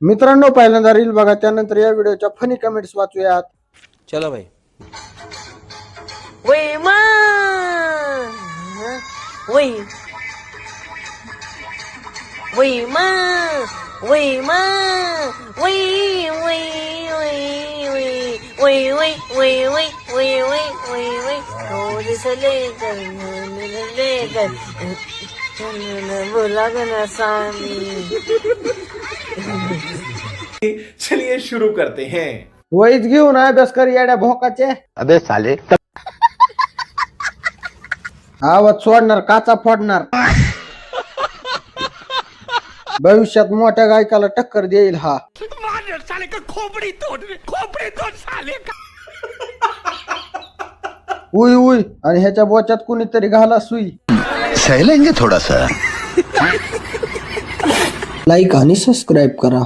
मित्रांनो, पहिल्यांदा रील बघा, त्यानंतर या व्हिडिओच्या फनी कमेंट्स वाचूयात. चलो भाई. वही माँ, वही वही माँ, वही माँ, वही वही वही वही वही वही वही वही वही वही वही थोड़ी से लेकर बोला गना सामी. चलिए शुरू करते हैं. वहीच घेऊन अभ्यास कर येड्या भोकाचे. अबे साले आवाज सोडणार, काचा फोडणार. भविष्यात मोठ्या गायकाला टक्कर देईल हा. उई उई, आणि ह्याच्या बोच्यात कुणीतरी घाला सुई. सहलेंगे थोड़ा सा. लाईक आणि सबस्क्राईब करा.